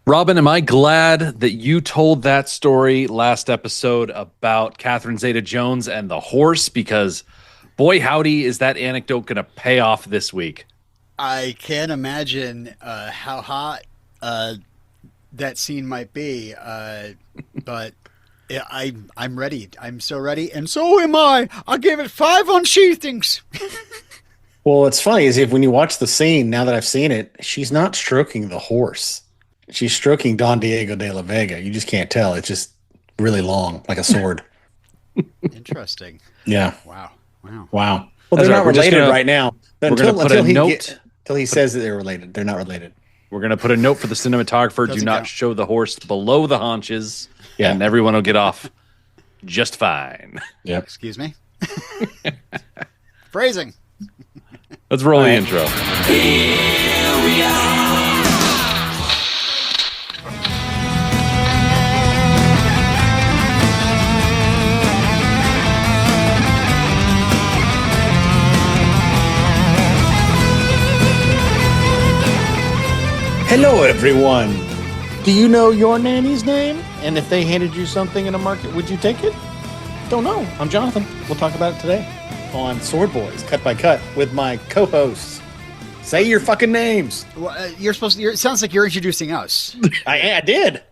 Robin, am I glad that you told that story last episode about Catherine Zeta-Jones and the horse? Because, boy, howdy, is that anecdote going to pay off this week. I can't imagine how hot that scene might be, but yeah, I'm ready. I'm so ready, and so am I. I give it 5 unsheathings. Well, what's funny is if when you watch the scene, now that I've seen it, she's not stroking the horse. She's stroking Don Diego de la Vega. You just can't tell. It's just really long, like a sword. Interesting. Yeah. Wow. Well, That's they're right. not We're just related gonna- right now. we're gonna put a note. Until he says that they're related. They're not related. We're going to put a note for the cinematographer. Do Doesn't not count. show the horse below the haunches, Yeah. and everyone will get off just fine. Yep. Excuse me. Phrasing. Let's roll the right. intro. Hello, everyone. Do you know your nanny's name? And if they handed you something in a market, would you take it? Don't know. I'm Jonathan. We'll talk about it today on Sword Boys, Cut by Cut, with my co-hosts. Say your fucking names. Well, you're supposed to. It sounds like you're introducing us. I did.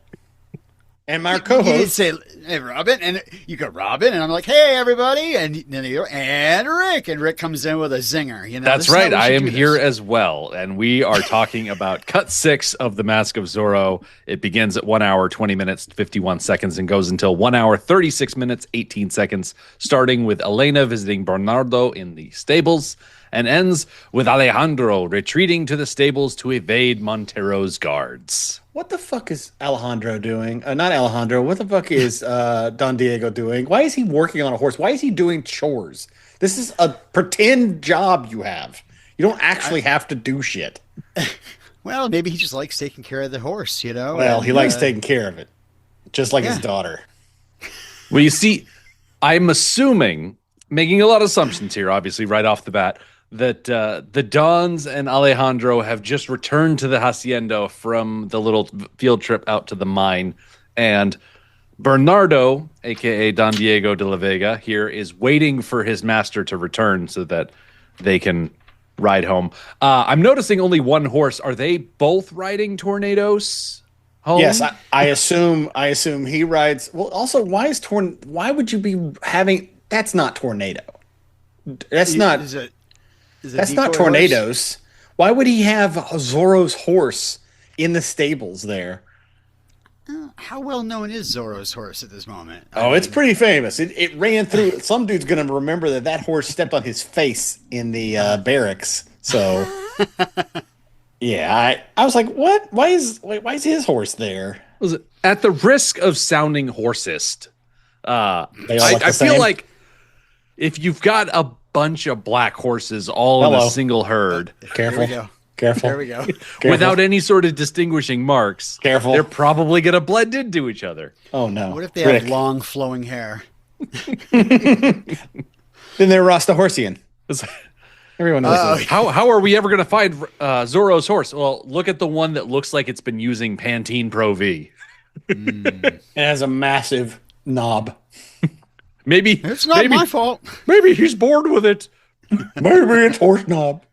And my You did co-host. say, "Hey, Robin," and you go, "Robin," and I'm like, "Hey, everybody," and then you go, "And Rick," and Rick comes in with a zinger. You know, That's this is how right. we I should am do here this. as well, and we are talking about Cut 6 of The Mask of Zorro. It begins at 1 hour, 20 minutes, 51 seconds, and goes until 1 hour, 36 minutes, 18 seconds, starting with Elena visiting Bernardo in the stables, and ends with Alejandro retreating to the stables to evade Montero's guards. What the fuck is Alejandro doing? Not Alejandro. What the fuck is Don Diego doing? Why is he working on a horse? Why is he doing chores? This is a pretend job you have. You don't actually have to do shit. Well, maybe he just likes taking care of the horse. You know. Well, and, he likes taking care of it, just like his yeah. daughter. Well, you see, I'm assuming, making a lot of assumptions here, obviously, right off the bat, that the Dons and Alejandro have just returned to the hacienda from the little field trip out to the mine. And Bernardo, a.k.a. Don Diego de la Vega, here is waiting for his master to return so that they can ride home. I'm noticing only one horse. Are they both riding Tornadoes home? Yes, I assume he rides. Well, also, why would you be having? That's not Tornado. That's not. Is it That's not decoy horse? Tornadoes. Why would he have Zorro's horse in the stables there? How well known is Zorro's horse at this moment? Oh, it's pretty famous. It ran through. Some dude's gonna remember that horse stepped on his face in the barracks. So, yeah, I was like, what? Why is his horse there? Was it- At the risk of sounding horsist, They all look the I feel same? like if you've got a bunch of black horses all in Hello. a single herd Careful, There we go. careful. There we go. Careful. without any sort of distinguishing marks, Careful. they're probably going to blend into each other. Oh no! What if they Rick. have long flowing hair? Then they're Rasta Horsian. It's- Everyone knows that. how are we ever going to find Zorro's horse? Well, look at the one that looks like it's been using Pantene Pro V. It has a massive knob. Maybe It's not my fault. Maybe he's bored with it. Maybe it's horse knob.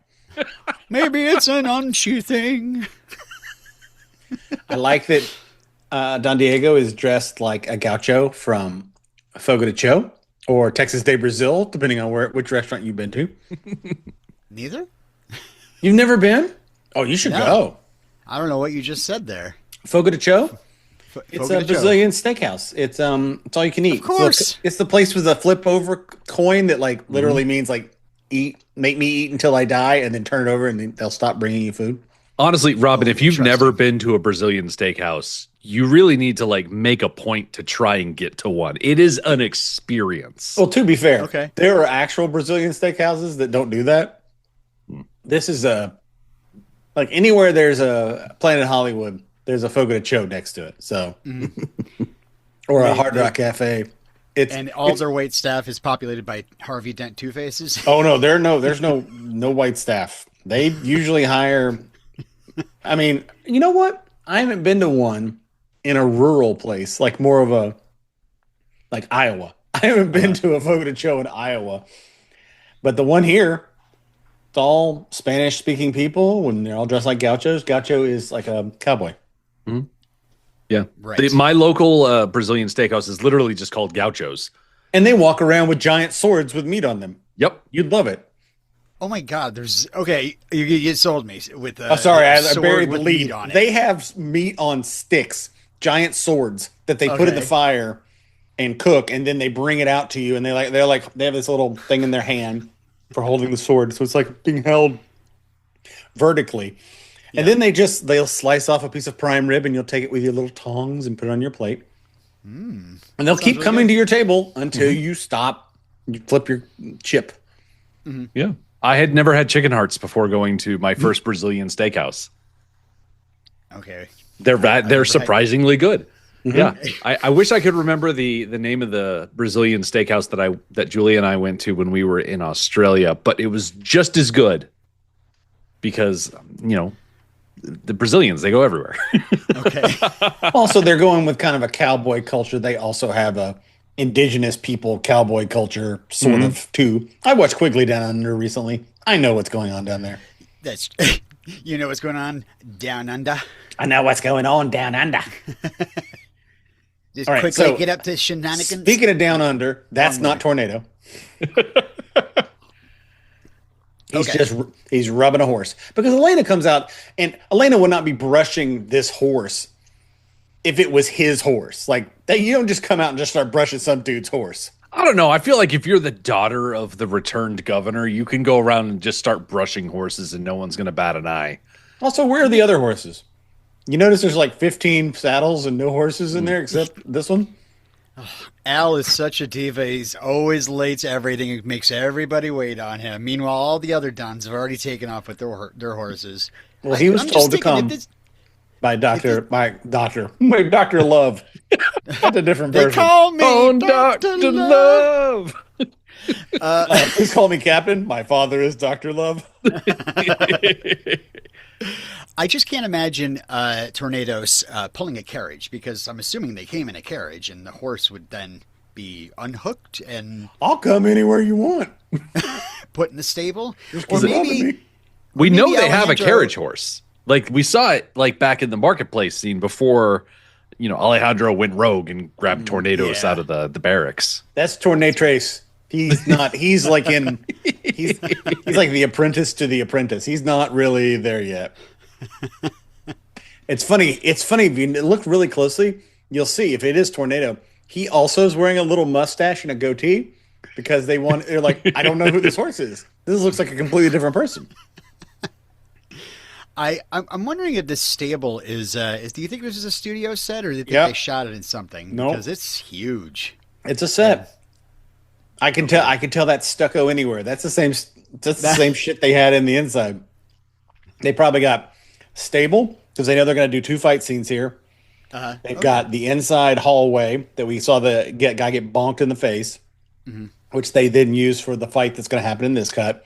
Maybe it's an unsheathing. I like that Don Diego is dressed like a gaucho from Fogo de Chão or Texas de Brazil, depending on which restaurant you've been to. Neither? You've never been? Oh, you should No. go. I don't know what you just said there. Fogo de Chão? It's Fogo a de Chão. Brazilian steakhouse. It's all you can eat. Of course. It's the place with the flip over coin that like literally means like make me eat until I die, and then turn it over, and then they'll stop bringing you food. Honestly, Robin, if you've interesting. never been to a Brazilian steakhouse, you really need to like make a point to try and get to one. It is an experience. Well, to be fair, Okay. there are actual Brazilian steakhouses that don't do that. This is like anywhere there's a Planet Hollywood, there's a Fogo de Chão next to it. So, or a Hard Rock Cafe. And all their wait staff is populated by Harvey Dent Two Faces. Oh no, there's no white staff. They usually hire. I mean, you know what? I haven't been to one in a rural place, like more of a like Iowa. I haven't been to a Fogo show in Iowa, but the one here, it's all Spanish speaking people when they're all dressed like gauchos. Gaucho is like a cowboy. Mhm. Yeah. Right. My local Brazilian steakhouse is literally just called Gauchos. And they walk around with giant swords with meat on them. Yep. You'd love it. Oh my God! There's okay. You sold me with. Oh, sorry, I sword buried the with lead. meat on it. They have meat on sticks, giant swords that they put in the Okay. fire and cook, and then they bring it out to you. And they have this little thing in their hand for holding the sword, so it's like being held vertically. And then they'll slice off a piece of prime rib, and you'll take it with your little tongs and put it on your plate. And they'll keep really coming good. to your table until you stop. You flip your chip. Yeah. I had never had chicken hearts before going to my first Brazilian steakhouse. Okay. They're surprisingly good. Yeah. I wish I could remember the name of the Brazilian steakhouse that Julia and I went to when we were in Australia, but it was just as good because, the Brazilians, they go everywhere. Okay. Also, they're going with kind of a cowboy culture. They also have a indigenous people cowboy culture, sort of, too. I watched Quigley Down Under recently. I know what's going on down there. That's you know what's going on down under. I know what's going on down under. Just All right, quickly so get up to shenanigans. Speaking of down under, that's Onward. not Tornado. Okay. He's rubbing a horse because Elena comes out and Elena would not be brushing this horse if it was his horse. Like that, you don't just come out and just start brushing some dude's horse. I don't know. I feel like if you're the daughter of the returned governor, you can go around and just start brushing horses and no one's going to bat an eye. Also, where are the other horses? You notice there's like 15 saddles and no horses in there except this one. Al is such a diva. He's always late to everything. It makes everybody wait on him. Meanwhile, all the other Dons have already taken off with their horses. Well, he was I'm told just to thinking, come if by Dr. Love. That's a different They version. call me Oh, Dr. Dr. Love. Love. Please call me Captain. My father is Dr. Love. I just can't imagine Tornadoes pulling a carriage because I'm assuming they came in a carriage and the horse would then be unhooked and I'll come anywhere you want. put in the stable. Just Or keep it up with maybe me. We maybe know they have a Alejandro- carriage horse. Like we saw it like back in the marketplace scene before, Alejandro went rogue and grabbed Tornadoes yeah. out of the barracks. That's Tornatrace. He's not. He's like in. He's like the apprentice to the apprentice. He's not really there yet. It's funny. It's funny if you look really closely, you'll see if it is Tornado. He also is wearing a little mustache and a goatee because they're like, I don't know who this horse is. This looks like a completely different person. I'm wondering if this stable is. Do you think this is a studio set, or do you think Yep. they shot it in something? Nope. Because it's huge. It's a set. I can tell. I can tell that stucco anywhere. That's the same. That's the same shit they had in the inside. They probably got stable because they know they're going to do 2 fight scenes here. They've got the inside hallway that we saw the guy get bonked in the face, which they then use for the fight that's going to happen in this cut.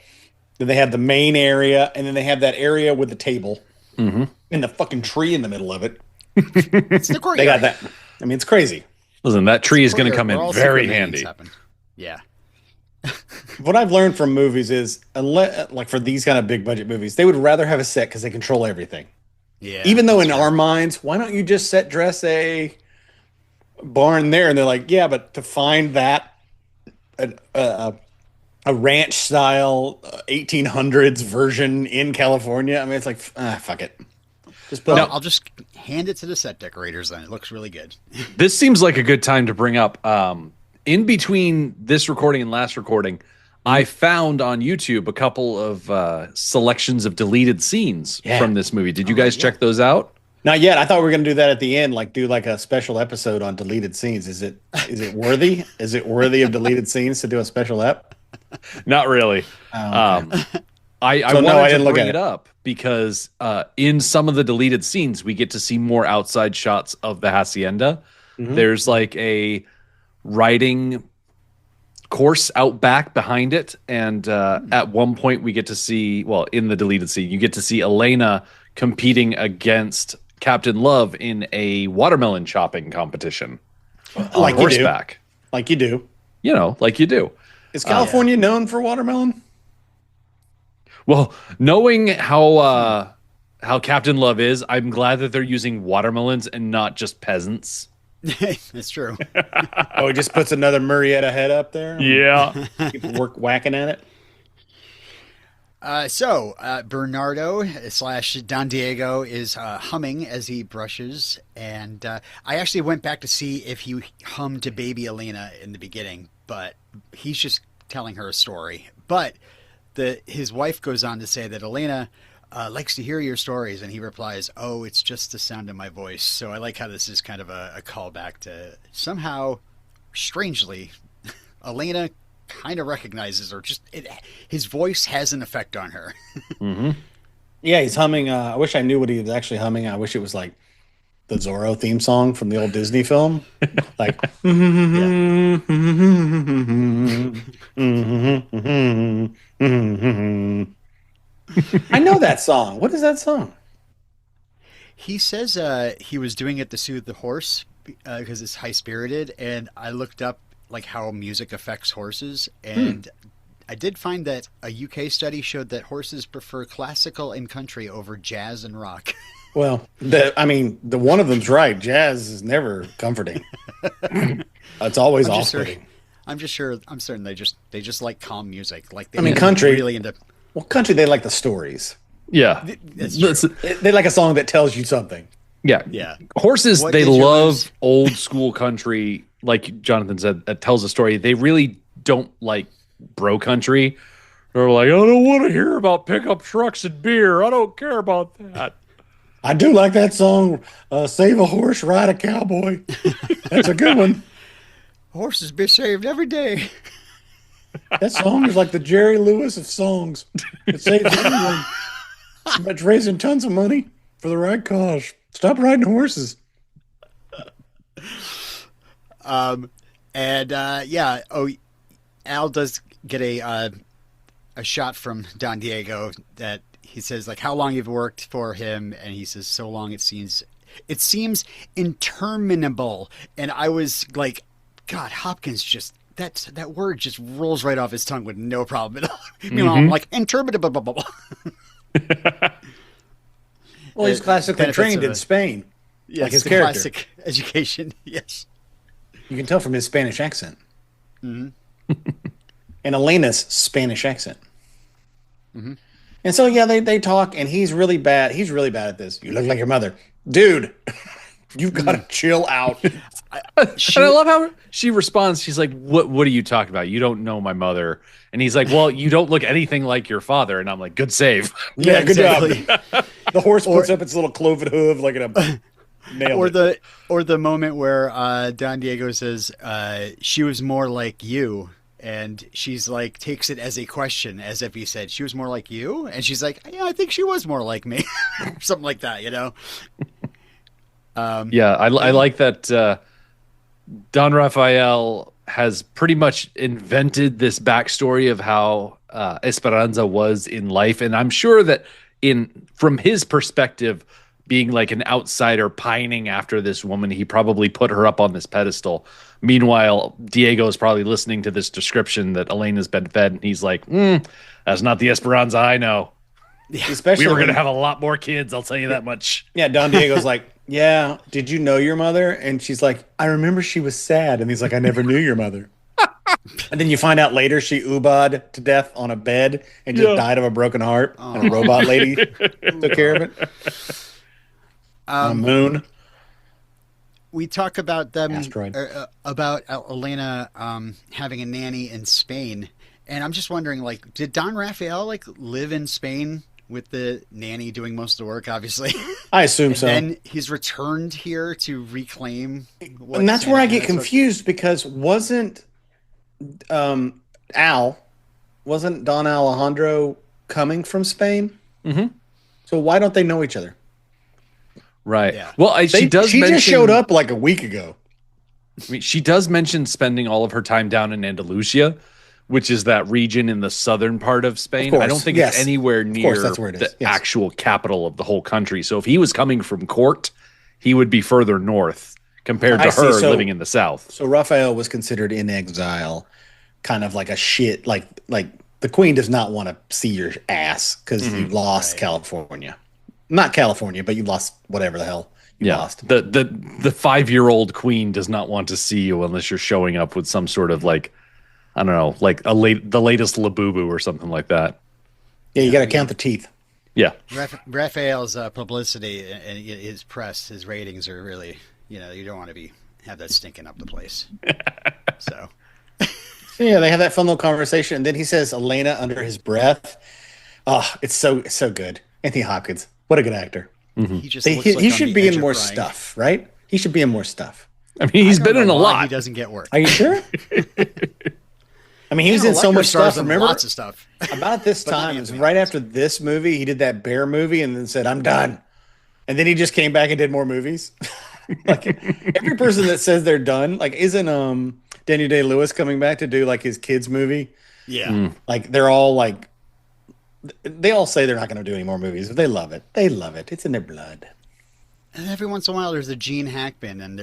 Then they have the main area, and then they have that area with the table and the fucking tree in the middle of it. It's the courtyard. They got that. I mean, it's crazy. Listen, that tree is going to come Where in all very secret meetings handy. happen. Yeah. What I've learned from movies is, unless, like for these kind of big budget movies, they would rather have a set because they control everything. Yeah. Even though in our minds, why don't you just set dress a barn there? And they're like, yeah, but to find that a ranch style 1800s version in California, I mean, it's like, fuck it. Just put Well, it. I'll just hand it to the set decorators then. It looks really good. This seems like a good time to bring up. In between this recording and last recording, I found on YouTube a couple of selections of deleted scenes from this movie. Did you guys check those out? Not yet. I thought we were going to do that at the end, like do like a special episode on deleted scenes. Is it worthy? Is it worthy of deleted scenes to do a special ep? Not really. Oh, okay. I So, no, I wanted didn't to look bring at it it. up because in some of the deleted scenes, we get to see more outside shots of the hacienda. There's like a riding course out back behind it, and at one point we get to see, well, in the deleted scene, you get to see Elena competing against Captain Love in a watermelon chopping competition on Like you do. horseback. Like you do. You know, like you do. Is California known for watermelon? Well, knowing how Captain Love is, I'm glad that they're using watermelons and not just peasants. That's true. Oh, he just puts another Murrieta head up there? Yeah. Keep whacking at it? Bernardo / Don Diego is humming as he brushes, and I actually went back to see if he hummed to Baby Elena in the beginning, but he's just telling her a story. But his wife goes on to say that Elena likes to hear your stories, and he replies, "Oh, it's just the sound of my voice." So I like how this is kind of a callback to somehow, strangely, Elena kind of recognizes her. His voice has an effect on her. Mm-hmm. Yeah, he's humming. I wish I knew what he was actually humming. I wish it was like the Zorro theme song from the old Disney film. Like, I know that song. What is that song? He says he was doing it to soothe the horse because it's high spirited, and I looked up like how music affects horses, and I did find that a UK study showed that horses prefer classical and country over jazz and rock. Well, the one of them's right. Jazz is never comforting. It's always off-putting. I'm certain they just like calm music. Like country really into. Well, country, they like the stories. Yeah. They like a song that tells you something. Yeah. Yeah. Horses, they love old school country, like Jonathan said, that tells a story. They really don't like bro country. They're like, I don't want to hear about pickup trucks and beer. I don't care about that. I do like that song, Save a Horse, Ride a Cowboy. That's a good one. Horses be saved every day. That song is like the Jerry Lewis of songs. It saves everyone. It's raising tons of money for the right cause. Stop riding horses. Al does get a shot from Don Diego that he says like how long you've worked for him, and he says so long it seems interminable, and I was like, God, Hopkins just that word just rolls right off his tongue with no problem at all. Meanwhile, I'm like interminable. Well, he's classically trained in Spain. Yes, like his character. Classic education. Yes, you can tell from his Spanish accent. Mm-hmm. And Elena's Spanish accent. Mm-hmm. And so, yeah, they talk, and he's really bad. He's really bad at this. You look like your mother. Dude, you've got to chill out. And I love how she responds. She's like, what are you talking about? You don't know my mother. And he's like, well, you don't look anything like your father. And I'm like, good save. Yeah, good exactly. job. The horse puts up its little cloven hoof like a nail. Or the moment where Don Diego says, she was more like you. And she's like, takes it as a question, as if he said, she was more like you? And she's like, yeah, I think she was more like me. Something like that, you know? I like that Don Rafael has pretty much invented this backstory of how Esperanza was in life. And I'm sure that from his perspective, being like an outsider pining after this woman, he probably put her up on this pedestal. Meanwhile, Diego is probably listening to this description that Elena's been fed, and he's like, that's not the Esperanza I know. Yeah. Especially we were going to have a lot more kids, I'll tell you that much. Yeah, Don Diego's like, yeah, did you know your mother? And she's like, I remember she was sad. And he's like, I never knew your mother. And then you find out later she uba'd to death on a bed and just died of a broken heart. And a robot lady took care of it. On a moon. We talk about them, about Elena having a nanny in Spain. And I'm just wondering, like, did Don Rafael, like, live in Spain with the nanny doing most of the work, obviously? I assume so. And then he's returned here to reclaim. And that's where I get confused because wasn't Don Alejandro coming from Spain? Mm-hmm. So why don't they know each other? Right. Yeah. Well, she just showed up like a week ago. I mean, she does mention spending all of her time down in Andalusia, which is that region in the southern part of Spain. course, I don't think yes. it's anywhere Of near course, that's where it is, the yes. actual capital of the whole country. So if he was coming from court, he would be further north compared to I see. her So- living in the south. So Raphael was considered in exile, kind of like a shit. Like the queen does not want to see your ass because you lost Right. California, not California, but you lost whatever the hell you Yeah, lost. the 5-year-old queen does not want to see you unless you're showing up with some sort of like, I don't know, like the latest Labubu or something like that. Yeah, you got to count the teeth. Yeah, Raphael's publicity and his press, his ratings are really, you don't want to have that stinking up the place. So So yeah, they have that fun little conversation, and then he says Elena under his breath. Oh, it's so good. Anthony Hopkins, what a good actor. he just He, looks like on should the be edge in of more crying. stuff, right? He should be in more stuff. I mean he's I don't been in know a why lot. He doesn't get work. Are you sure? I mean, he was in so Lecter much stars stuff. in Remember, lots of stuff. about this But not time, it was Anthony right Hopkins. after this movie, he did that bear movie and then said, "I'm done." And then he just came back and did more movies. Like every person that says they're done, like isn't Daniel Day-Lewis coming back to do like his kids movie? Yeah. Like they're all like they all say they're not going to do any more movies, but they love it. They love it. It's in their blood. And every once in a while, there's a Gene Hackman, and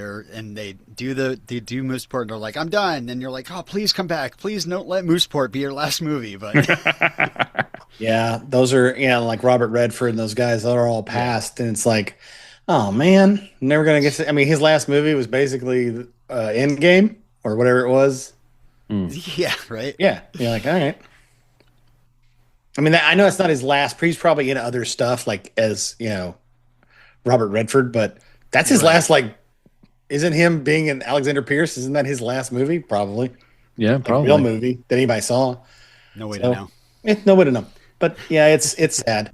they do Mooseport, and they're like, "I'm done," and you're like, "Oh, please come back, please don't let Mooseport be your last movie." But Yeah, those are like Robert Redford and those guys that are all past, and it's like, oh man, never gonna get. I mean, his last movie was basically Endgame or whatever it was. yeah, right. Yeah, you're like, all right. I mean, I know it's not his last. He's probably in other stuff, like as Robert Redford, but that's his last. Like, isn't him being in Alexander Pierce? Isn't that his last movie? Probably, Yeah, like, probably. real movie that anybody saw. No way So, to know. No way to know. But yeah, it's sad.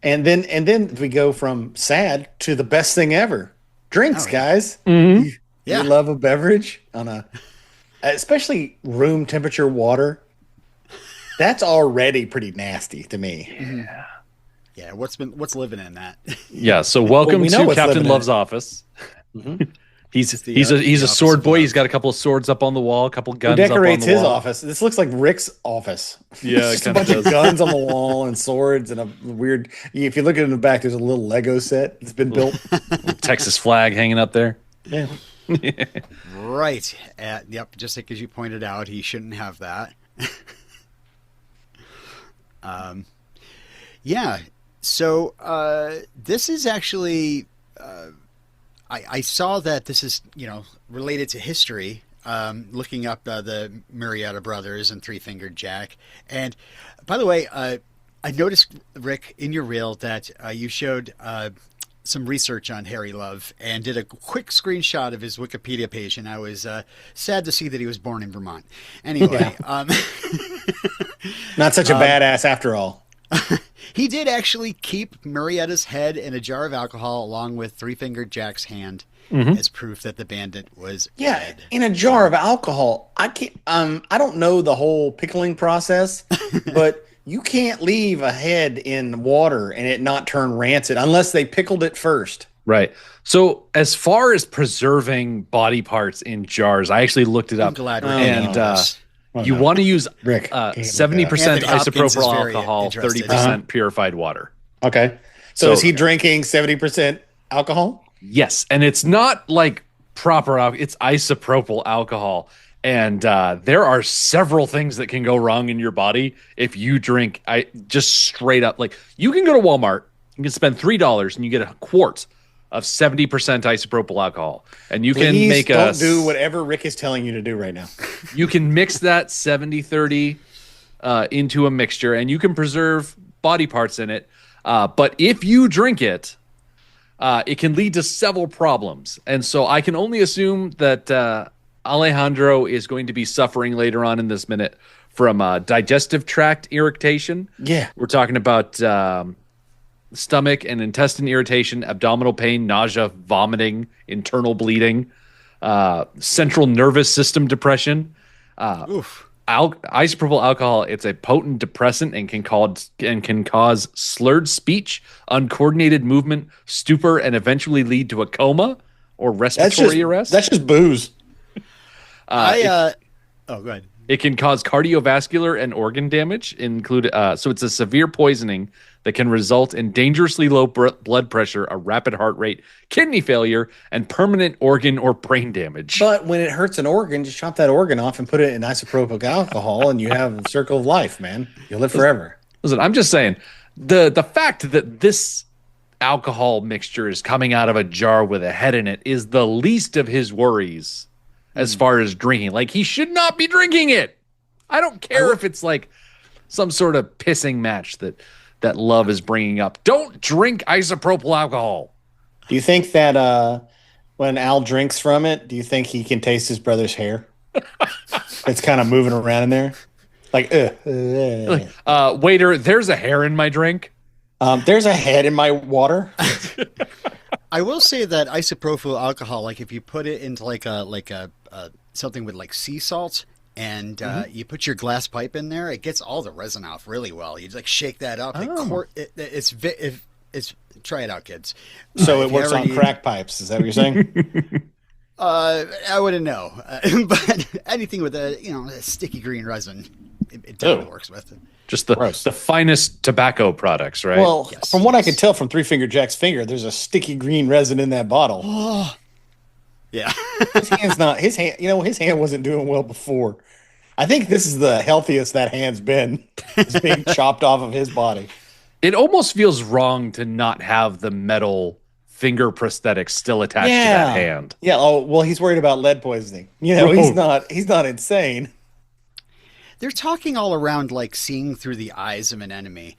And then we go from sad to the best thing ever. Drinks, Oh, yeah. guys. Yeah. You love a beverage especially room temperature water. That's already pretty nasty to me. Yeah, what's living in that? Yeah, so welcome we know to what's Captain living in Love's it. office. He's the, he's a the sword office boy. of He's got a couple of swords up on the wall, a couple Who guns up on decorates the his wall. office? This looks like Rick's office. Yeah, It's it just a kinda bunch does. of guns on the wall and swords and a weird. If you look at in the back, there's a little Lego set that's been built. Texas flag hanging up there. Yeah. Right. Yep. Just like as you pointed out, he shouldn't have that. Yeah. So this is actually. I saw that this is related to history. Looking up the Murrieta brothers and Three Fingered Jack. And by the way, I noticed, Rick, in your reel that you showed some research on Harry Love and did a quick screenshot of his Wikipedia page, and I was sad to see that he was born in Vermont. Anyway, Not such a badass after all. he did actually keep Murrieta's head in a jar of alcohol along with Three Fingered Jack's hand as proof that the bandit was Yeah, dead. in a jar of alcohol. I can't. I don't know the whole pickling process, but you can't leave a head in water and it not turn rancid unless they pickled it first. Right. So as far as preserving body parts in jars, I actually looked it I'm up. glad we're and ending this. you want to use Rick, 70% Anthony Hopkins is isopropyl very alcohol, interested. 30% purified water. Okay. So is he drinking 70% alcohol? Yes, and it's not like proper alcohol; it's isopropyl alcohol. And there are several things that can go wrong in your body if you drink. I just straight up like you can go to Walmart, you can spend $3 and you get a quart of 70% isopropyl alcohol, and you can Please make don't do whatever Rick is telling you to do right now. You can mix that 70-30 into a mixture, and you can preserve body parts in it. But if you drink it, it can lead to several problems. And so I can only assume that Alejandro is going to be suffering later on in this minute from digestive tract irritation. Yeah. We're talking about stomach and intestine irritation, abdominal pain, nausea, vomiting, internal bleeding, central nervous system depression. Oof. Isopropyl alcohol, it's a potent depressant and can cause slurred speech, uncoordinated movement, stupor, and eventually lead to a coma or respiratory arrest. That's just booze. Oh, go ahead. It can cause cardiovascular and organ damage, so it's a severe poisoning that can result in dangerously low blood pressure, a rapid heart rate, kidney failure, and permanent organ or brain damage. But when it hurts an organ, just chop that organ off and put it in isopropyl alcohol, and you have a circle of life, man. You'll live forever. Listen, I'm just saying, the fact that this alcohol mixture is coming out of a jar with a head in it is the least of his worries as far as drinking. Like, he should not be drinking it. I don't care if it's like some sort of pissing match that Love is bringing up. Don't drink isopropyl alcohol. Do you think that when Al drinks from it, do you think he can taste his brother's hair? It's kind of moving around in there. Like, waiter, there's a hair in my drink. There's a head in my water. I will say that isopropyl alcohol, like if you put it into like a something with like sea salt, and you put your glass pipe in there, it gets all the resin off really well. You like shake that up. It's try it out, kids. So it works on crack pipes. Is that what you're saying? I wouldn't know, but anything with a sticky green resin, it definitely works with it. Just the finest tobacco products, right? Well, from what I could tell from Three Finger Jack's finger, there's a sticky green resin in that bottle. Oh, yeah. His hand wasn't doing well before. I think this is the healthiest that hand's been. It's being chopped off of his body. It almost feels wrong to not have the metal finger prosthetics still attached to that hand. Yeah. Oh, well, he's worried about lead poisoning. He's not insane. They're talking all around like seeing through the eyes of an enemy.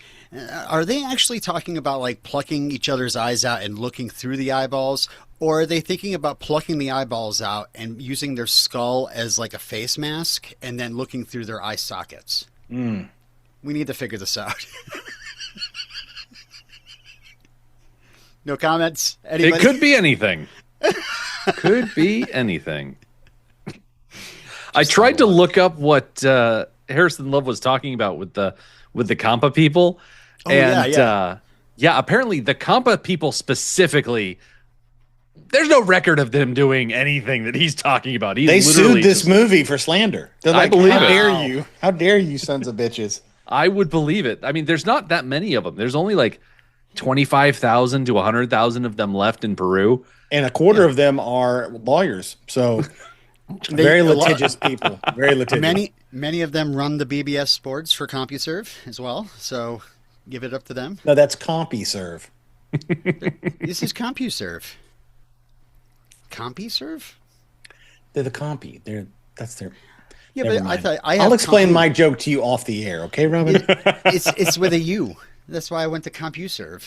Are they actually talking about like plucking each other's eyes out and looking through the eyeballs? Or are they thinking about plucking the eyeballs out and using their skull as like a face mask and then looking through their eye sockets? We need to figure this out. No comments? Anybody? It could be anything. Could be anything. I tried to look up what Harrison Love was talking about with the Kampa people. Apparently the Kampa people specifically, there's no record of them doing anything that he's talking about. They sued this movie for slander. They're like, I believe how it. dare you? How dare you, sons of bitches? I would believe it. I mean, there's not that many of them. There's only like 25,000 to 100,000 of them left in Peru. And a quarter of them are lawyers. So very litigious people. Very litigious. Many of them run the BBS Sports for CompuServe as well. So give it up to them. No, that's CompuServe. This is CompuServe. CompuServe? They're the Compu. That's their. Yeah, Never but mind. I'll explain my joke to you off the air, okay, Robin? It's with a U. That's why I went to CompuServe.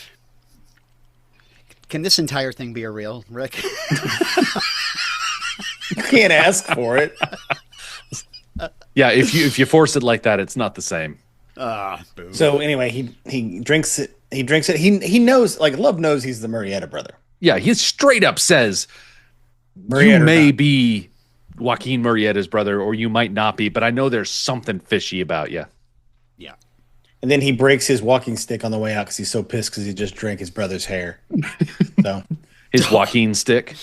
Can this entire thing be a real, Rick? You can't ask for it. Yeah, if you force it like that, it's not the same. Boo. So anyway, he drinks it. He drinks it. He knows, like Love knows he's the Murrieta brother. Yeah, he straight up says, Murrieta you may be Joaquin Murrieta's brother, or you might not be, but I know there's something fishy about you. Yeah. And then he breaks his walking stick on the way out because he's so pissed because he just drank his brother's hair. So his Joaquin stick.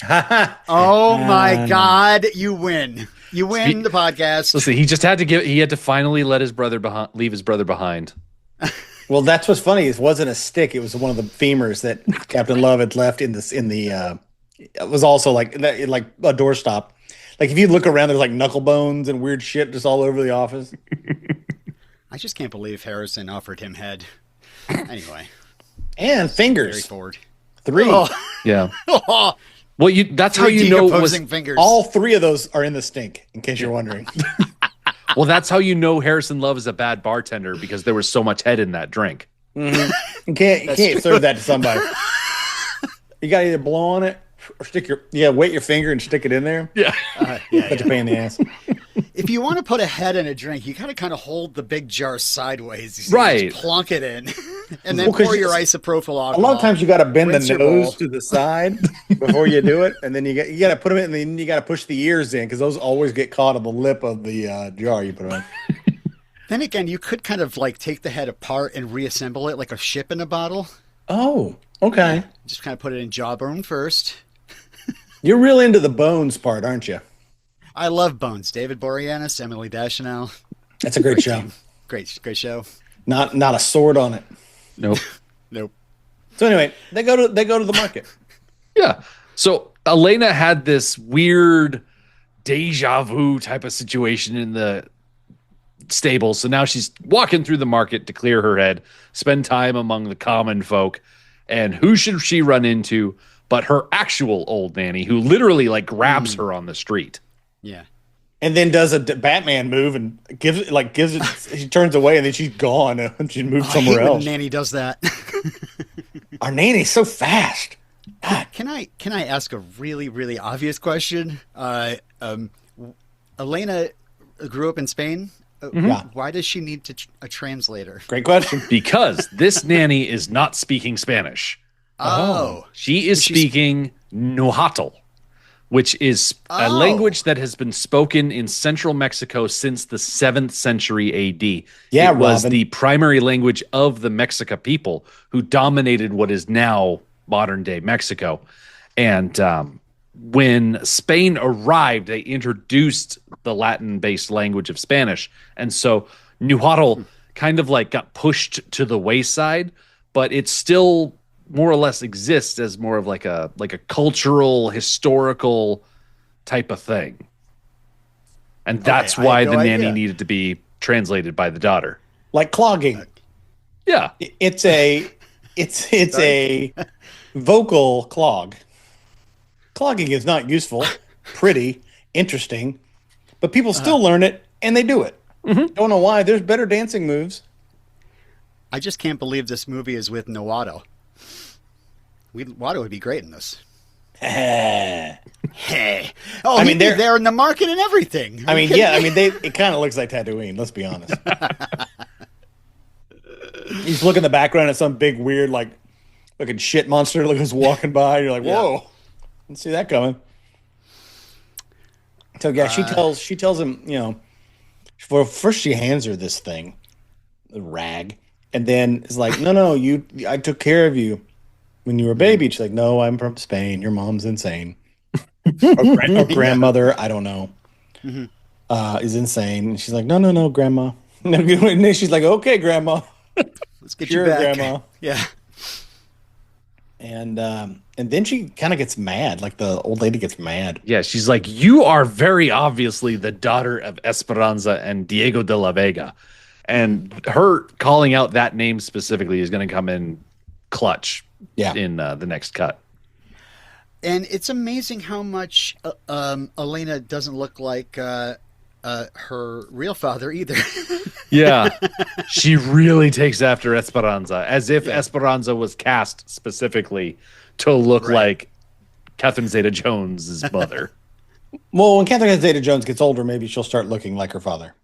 Oh my God! You win. You win the podcast. Listen, he just had to he had to finally let his brother leave his brother behind. Well, that's what's funny. It wasn't a stick. It was one of the femurs that Captain Love had left in the. It was also like a doorstop. Like if you look around, there's like knuckle bones and weird shit just all over the office. I just can't believe Harrison offered him head. Anyway, and fingers. Very forward. 3. Oh. Yeah. Well, that's how you know fingers. All 3 of those are in the stink. In case you're wondering. Well, that's how you know Harrison Love is a bad bartender because there was so much head in that drink. Mm-hmm. You can't serve that to somebody. You got to either blow on it or wet your finger and stick it in there. Yeah. Such a pain in the ass. If you want to put a head in a drink, you got to kind of hold the big jar sideways. Right. Just plunk it in. And then pour your isopropyl alcohol. A lot of times you got to bend the nose bowl to the side before you do it, and then you got to put them in, and then you got to push the ears in because those always get caught on the lip of the jar you put them in. Then again, you could kind of like take the head apart and reassemble it like a ship in a bottle. Oh, okay. Yeah, just kind of put it in jawbone first. You're real into the bones part, aren't you? I love Bones. David Boreanaz, Emily Deschanel. That's a great show. Team. Great show. Not a sword on it. Nope. Nope. So anyway, they go to the market. Yeah. So Elena had this weird deja vu type of situation in the stable. So now she's walking through the market to clear her head, spend time among the common folk. And who should she run into but her actual old nanny, who literally like grabs her on the street. Yeah. And then does a Batman move and gives it. She turns away and then she's gone and she moves somewhere else. When Nanny does that. Our nanny's so fast. God. Can I ask a really, really obvious question? Elena grew up in Spain. Yeah. Why does she need a translator? Great question. Because this nanny is not speaking Spanish. Oh. She is speaking Nahuatl, which is a language that has been spoken in central Mexico since the 7th century AD. Yeah, it was Robin. the primary language of the Mexica people who dominated what is now modern-day Mexico. And when Spain arrived, they introduced the Latin-based language of Spanish. And so Nahuatl kind of like got pushed to the wayside, but it still more or less exists as more of like a cultural, historical type of thing. And that's why the nanny needed to be translated by the daughter. Like clogging. Yeah. It's a vocal clog. Clogging is not useful, pretty, interesting, but people still learn it and they do it. Don't know why. There's better dancing moves. I just can't believe this movie is with Nahuatl. Watto would be great in this. Hey. Oh, I mean, they're in the market and everything. I mean, yeah. I mean, it kind of looks like Tatooine. Let's be honest. You just look in the background at some big weird, like, looking shit monster who's walking by. And you're like, whoa, didn't see that coming. So yeah, she tells him, you know, well, first she hands her this thing, the rag, and then it's like, no, I took care of you when you were a baby. She's like, no, I'm from Spain. Your mom's insane. or grandmother, I don't know, is insane. And she's like, no, grandma. And then she's like, okay, grandma. Let's get you back. Grandma. Yeah. And then she kind of gets mad. Like the old lady gets mad. Yeah, she's like, you are very obviously the daughter of Esperanza and Diego de la Vega. And her calling out that name specifically is going to come in clutch in the next cut. And it's amazing how much Elena doesn't look like her real father either. Yeah. She really takes after Esperanza, as if Esperanza was cast specifically to look like Catherine Zeta-Jones' mother. Well, when Catherine Zeta-Jones gets older, maybe she'll start looking like her father.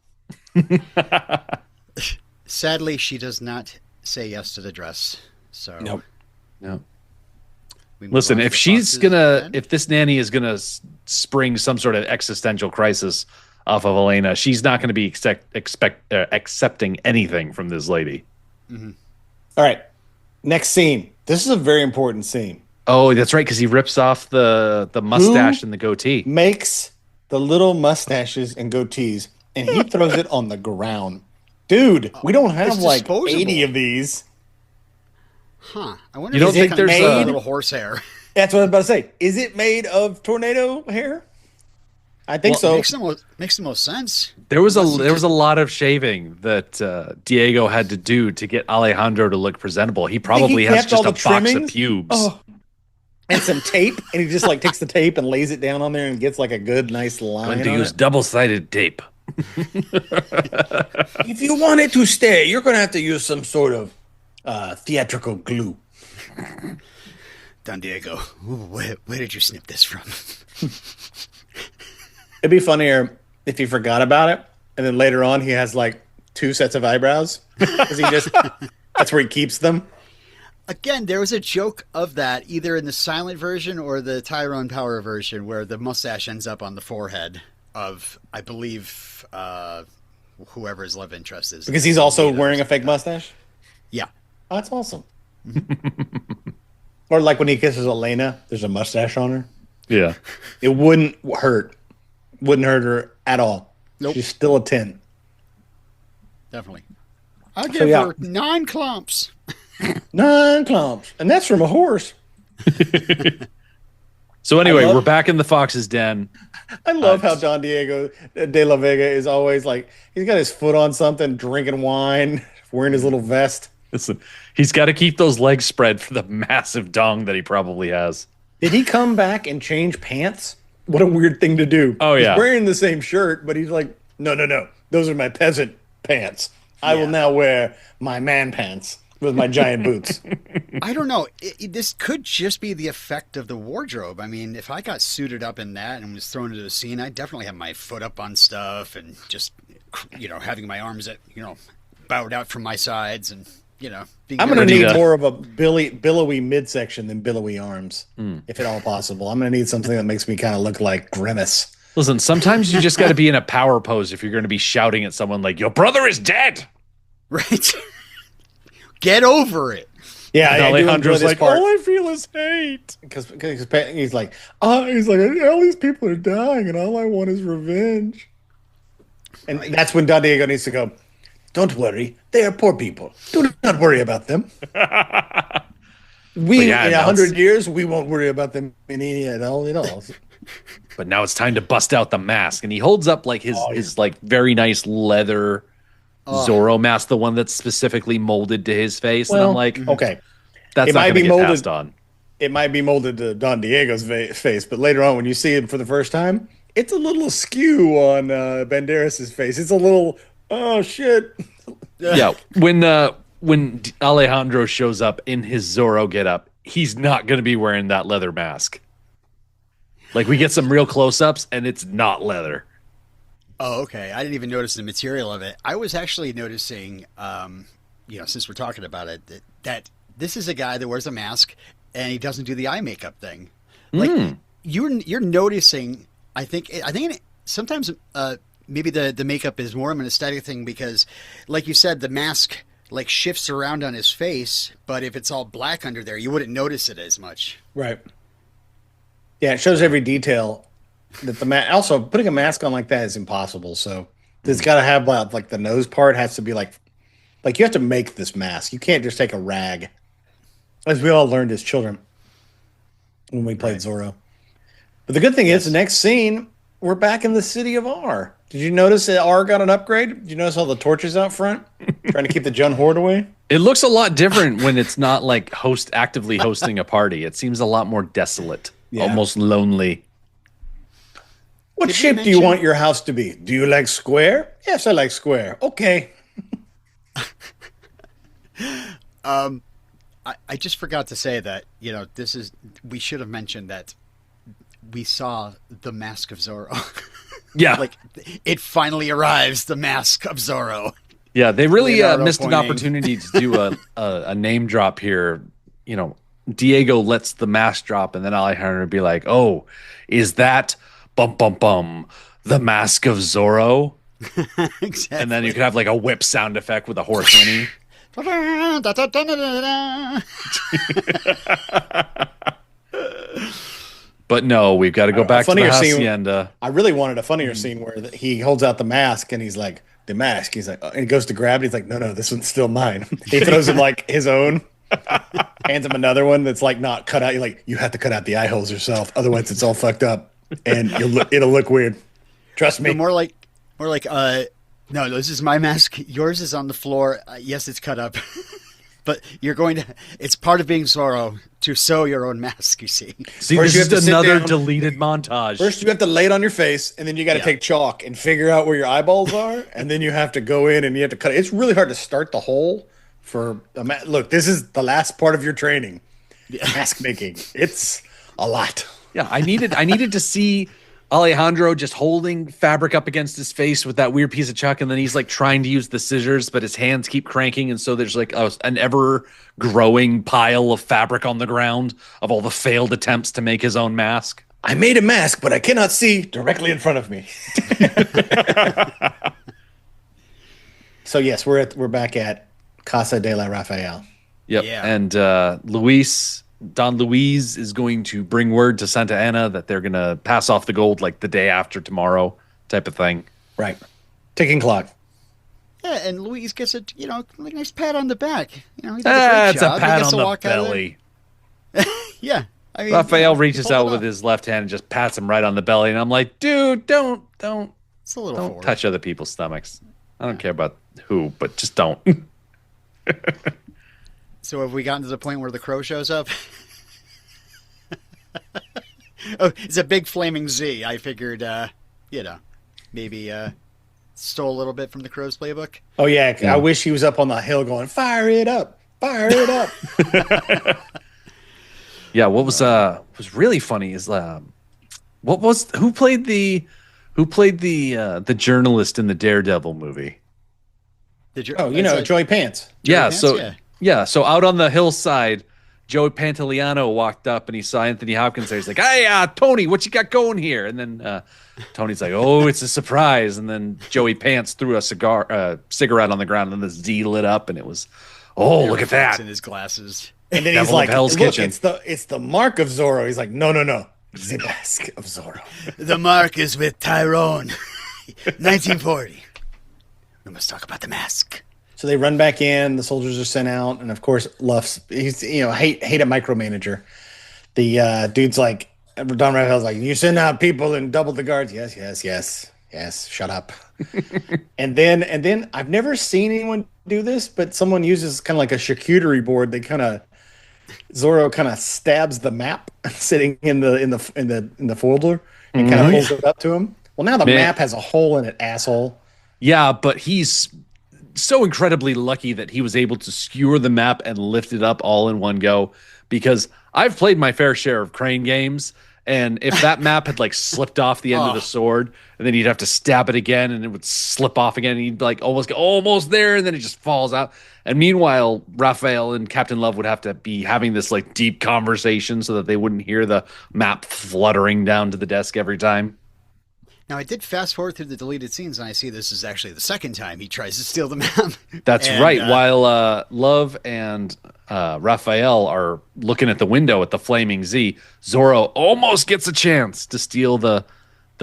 Sadly, she does not say yes to the dress. So no. Listen, if this nanny is gonna spring some sort of existential crisis off of Elena, she's not going to be accepting anything from this lady. Mm-hmm. All right, next scene. This is a very important scene. Oh, that's right, because he rips off the mustache and the goatee. Makes the little mustaches and goatees, and he throws it on the ground. Dude, we don't have like 80 of these. Huh. I wonder you don't think there's a little horsehair. That's what I was about to say. Is it made of tornado hair? I think so. Makes the most sense. There was a lot of shaving that Diego had to do to get Alejandro to look presentable. He probably has just a box of pubes. And some tape, and he just like takes the tape and lays it down on there and gets like a good, nice line. Going to use double-sided tape. If you want it to stay, you're going to have to use some sort of theatrical glue. Don Diego, where did you snip this from? It'd be funnier if he forgot about it, and then later on he has like 2 sets of eyebrows because that's where he keeps them. Again, there was a joke of that either in the silent version or the Tyrone Power version, where the mustache ends up on the forehead of, I believe, whoever his love interest is. Because he's also wearing a fake mustache. Yeah, oh, that's awesome. Or like when he kisses Elena, there's a mustache on her. Yeah, it wouldn't hurt Wouldn't hurt her at all. Nope. She's still a 10. Definitely. I'll give her 9 clumps. 9 clumps. And that's from a horse. So anyway, we're back in the fox's den. I love how Don Diego de la Vega is always like, he's got his foot on something, drinking wine, wearing his little vest. Listen, he's got to keep those legs spread for the massive dong that he probably has. Did he come back and change pants? What a weird thing to do. Oh, yeah. He's wearing the same shirt, but he's like, no. Those are my peasant pants. I will now wear my man pants with my giant boots. I don't know. This could just be the effect of the wardrobe. I mean, if I got suited up in that and was thrown into the scene, I'd definitely have my foot up on stuff and just, having my arms bowed out from my sides and, being I'm going to need more of a billowy midsection than billowy arms, if at all possible. I'm going to need something that makes me kind of look like Grimace. Listen, sometimes you just got to be in a power pose if you're going to be shouting at someone like, your brother is dead. Right. Get over it. Yeah, Alejandro's like, all I feel is hate. Because he's like, all these people are dying and all I want is revenge. And that's when Don Diego needs to go, don't worry, they are poor people. Do not worry about them. In 100 years, we won't worry about them at all. But now it's time to bust out the mask. And he holds up like his like very nice leather Zorro mask, the one that's specifically molded to his face. Well, and I'm like, okay, that's not going to get passed on. It might be molded to Don Diego's face, but later on when you see him for the first time, it's a little askew on Banderas's face. It's a little, oh shit. Yeah, when Alejandro shows up in his Zorro getup, he's not going to be wearing that leather mask. Like, we get some real close-ups, and it's not leather. Oh, okay. I didn't even notice the material of it. I was actually noticing, since we're talking about it, that this is a guy that wears a mask and he doesn't do the eye makeup thing. Like you're noticing. I think sometimes maybe the makeup is more of an aesthetic thing because, like you said, the mask like shifts around on his face, but if it's all black under there, you wouldn't notice it as much. Right. Yeah, it shows every detail. That also putting a mask on like that is impossible. So it's got to have like the nose part has to be like you have to make this mask. You can't just take a rag, as we all learned as children when we played Zorro. But the good thing is, the next scene, we're back in the city of R. Did you notice that R got an upgrade? Did you notice all the torches out front trying to keep the Jun Horde away? It looks a lot different when it's not like actively hosting a party. It seems a lot more desolate, almost lonely. What shape do you want your house to be? Do you like square? Yes, I like square. Okay. I just forgot to say that, we should have mentioned that we saw the Mask of Zorro. Yeah. Like, it arrives, the Mask of Zorro. Yeah, they really missed an opportunity to do a name drop here. Diego lets the mask drop, and then Alejandro would be like, oh, is that the Mask of Zorro? Exactly. And then you could have like a whip sound effect with a horse whinny. But no, we've got to go back to the hacienda. I really wanted a funnier scene where he holds out the mask and he's like, the mask. He's like, and he goes to grab it. He's like, no, this one's still mine. He throws him like his own, hands him another one that's like not cut out. You're like, you have to cut out the eye holes yourself. Otherwise it's all fucked up and it'll look weird. Trust me. More like, no, this is my mask. Yours is on the floor. Yes, it's cut up. But it's part of being Zorro to sew your own mask, you see. See, this is another deleted montage. First, you have to lay it on your face, and then you got to take chalk and figure out where your eyeballs are, and then you have to go in and you have to cut it. It's really hard to start the hole for a mask. Look, this is the last part of your training. Mask making. It's a lot. Yeah, I needed to see Alejandro just holding fabric up against his face with that weird piece of chalk, and then he's like trying to use the scissors, but his hands keep cranking, and so there's like an ever-growing pile of fabric on the ground of all the failed attempts to make his own mask. I made a mask, but I cannot see directly in front of me. So yes, we're back at Casa de la Rafael. Yep, yeah. And Luis Don Luis is going to bring word to Santa Anna that they're going to pass off the gold like the day after tomorrow type of thing. Right. Ticking clock. Yeah, and Luis gets a like nice pat on the back. You know, he did a great It's job. a pat He gets on to the walk out of there. belly. Yeah, I mean, Raphael reaches pull it out with off. his left hand and just pats him right on the belly, and I'm like, dude, don't It's a little forward. touch other people's stomachs. I don't care about who, but just don't. So have we gotten to the point where the crow shows up? Oh, it's a big flaming Z. I figured, maybe stole a little bit from the crow's playbook. Oh, yeah. I wish he was up on the hill going, fire it up. Fire it up. Yeah, what was really funny is who played the journalist in the Daredevil movie? Joey Pants. So out on the hillside, Joey Pantoliano walked up and he saw Anthony Hopkins there. He's like, "Hey, Tony, what you got going here?" And then Tony's like, "Oh, it's a surprise." And then Joey Pants threw a cigarette on the ground, and the Z lit up, and it was, look at that. In his glasses. And then Devil he's like, of Hell's "Look, Kitchen." it's the mark of Zorro." He's like, "No, it's the mask of Zorro." The mark is with Tyrone. 1940. We must talk about the mask. So they run back in. The soldiers are sent out, and of course, Luff's he's hate a micromanager. The dude's like, Don Raphael's like, "You send out people and double the guards." Yes. Shut up. and then I've never seen anyone do this, but someone uses kind of like a charcuterie board. Zorro kind of stabs the map sitting in the folder and kind of pulls it up to him. Well, now the map has a hole in it, asshole. Yeah, but he's so incredibly lucky that he was able to skewer the map and lift it up all in one go, because I've played my fair share of crane games, and if that map had like slipped off the end of the sword, and then you'd have to stab it again and it would slip off again, and he'd like almost there, and then it just falls out. And meanwhile, Raphael and Captain Love would have to be having this like deep conversation so that they wouldn't hear the map fluttering down to the desk every time. Now, I did fast forward through the deleted scenes, and I see this is actually the second time he tries to steal the map. That's right. While Love and Raphael are looking at the window at the flaming Z, Zorro almost gets a chance to steal the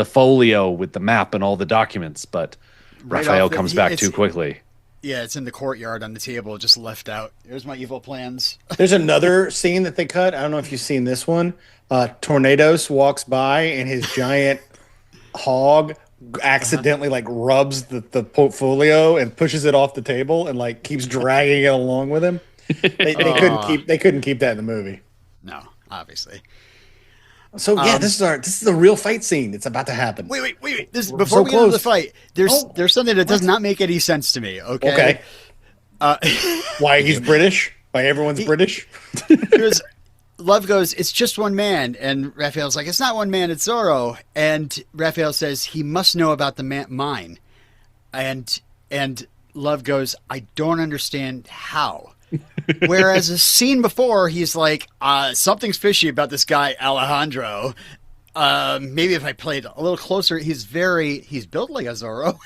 folio with the map and all the documents, but Raphael comes back too quickly. Yeah, it's in the courtyard on the table, just left out. Here's my evil plans. There's another scene that they cut. I don't know if you've seen this one. Tornadoes walks by, and his giant hog accidentally like rubs the portfolio and pushes it off the table and like keeps dragging it along with him. They couldn't keep that in the movie. No, obviously. So yeah, this is the real fight scene. It's about to happen. Wait. Before we get into the fight, there's something that does not make any sense to me. Okay. Why he's British? Why everyone's British? Because Love goes, "It's just one man," and Raphael's like, "It's not one man, it's Zorro." And Raphael says he must know about the mine, and Love goes, "I don't understand how." Whereas a scene before, he's like, "Something's fishy about this guy Alejandro. Maybe if I played a little closer, he's built like a Zorro."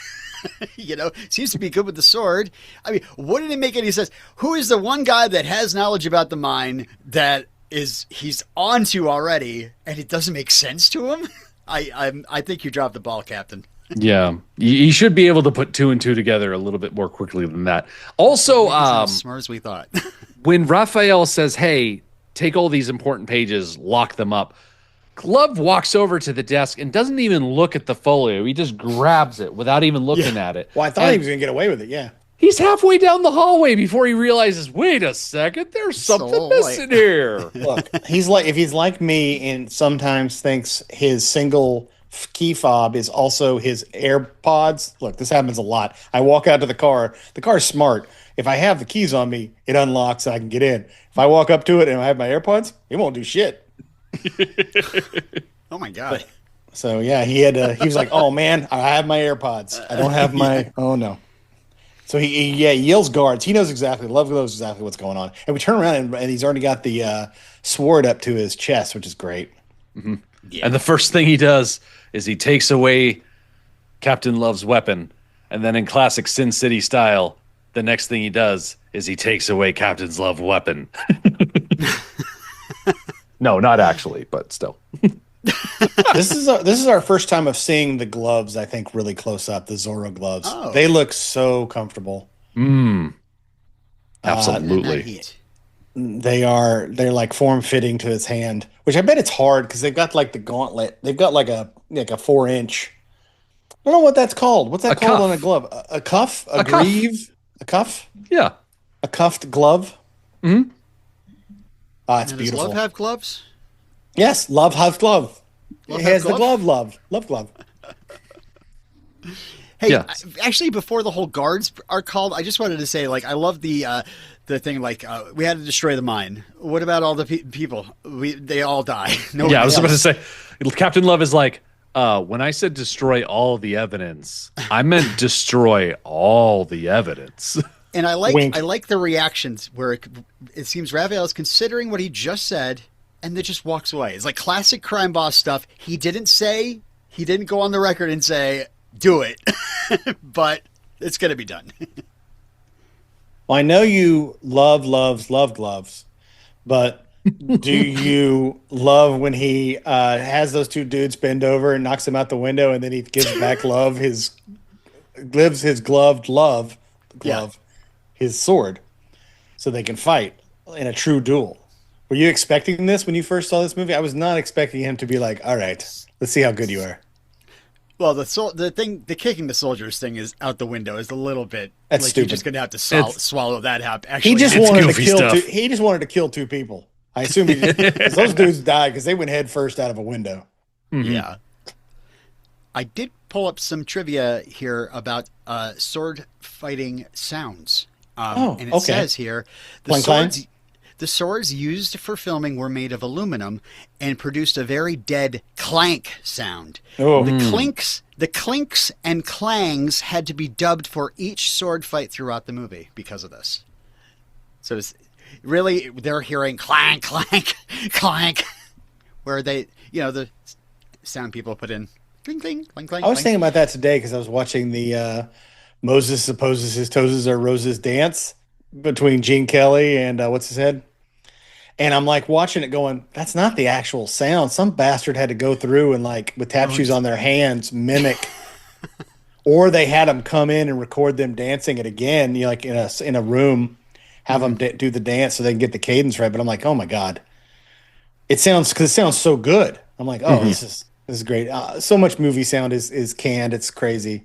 Seems to be good with the sword. I mean, wouldn't it make any sense? Who is the one guy that has knowledge about the mine that he's onto already, and it doesn't make sense to him? I think you dropped the ball, Captain. Yeah, you should be able to put two and two together a little bit more quickly than that. Also, as smart as we thought. When Raphael says, "Hey, take all these important pages, lock them up," Love walks over to the desk and doesn't even look at the folio. He just grabs it without even looking at it. Well, I thought he was going to get away with it. Yeah. He's halfway down the hallway before he realizes, wait a second, there's something missing here. Look, if he's like me and sometimes thinks his single key fob is also his AirPods. Look, this happens a lot. I walk out to the car. The car's smart. If I have the keys on me, it unlocks and I can get in. If I walk up to it and I have my AirPods, it won't do shit. Oh my God. So yeah, he was like, "Oh man, I have my AirPods. I don't have my, oh no." So he yells guards. He knows exactly, Love knows exactly what's going on. And we turn around and he's already got the sword up to his chest, which is great. Mm-hmm. Yeah. And the first thing he does is he takes away Captain Love's weapon. And then in classic Sin City style, the next thing he does is he takes away Captain Love's weapon. No, not actually, but still. This is our first time of seeing the gloves, I think, really close up, the Zorro gloves. Oh. They look so comfortable. And that Absolutely. heat. They're like form fitting to his hand, which I bet it's hard because they've got like the gauntlet. They've got like a 4-inch. I don't know what that's called. What's that A called cuff. on a glove? A cuff? A cuff. greave? A cuff? Yeah. A cuffed glove? Mhm. Ah, it's Now, does beautiful. Love have gloves? Yes, Love has glove. Love It have has the glove? love glove. Hey, Yeah. actually, before the whole guards are called, I just wanted to say, like, I love the thing, like, we had to destroy the mine. What about all the people? They all die. No. Yeah, I was about to say, Captain Love is like, when I said destroy all the evidence, I meant destroy all the evidence. And I Wink. like the reactions where it seems Raphael is considering what he just said, and then just walks away. It's like classic crime boss stuff. He didn't go on the record and say, do it, but it's going to be done. Well, I know you love gloves, but do you love when he has those two dudes bend over and knocks him out the window, and then he gives back his sword, so they can fight in a true duel? Were you expecting this when you first saw this movie? I was not expecting him to be like, "All right, let's see how good you are." Well, the kicking the soldiers thing is out the window is a little bit. That's like stupid. You're just going to have to swallow that. Actually, He just It's wanted to goofy kill. stuff. He just wanted to kill two people. I assume 'cause those dudes died because they went head first out of a window. Yeah. I did pull up some trivia here about sword fighting sounds. And it okay. says here Clang, clang? the swords used for filming were made of aluminum and produced a very dead clank sound. Oh. The clinks and clangs had to be dubbed for each sword fight throughout the movie because of this. So it's really they're hearing clank, clank, clank, where they, the sound people put in cling, cling, clang, clang. I was clang. thinking about that today because I was watching the Moses Supposes His Toes Are Roses dance between Gene Kelly and what's his head? And I'm like watching it going, that's not the actual sound. Some bastard had to go through and like with tap shoes on their hands mimic. Or they had them come in and record them dancing it again, like in a room, have them do the dance so they can get the cadence right. But I'm like, oh my God. It sounds so good. I'm like, oh, this is great. So much movie sound is canned. It's crazy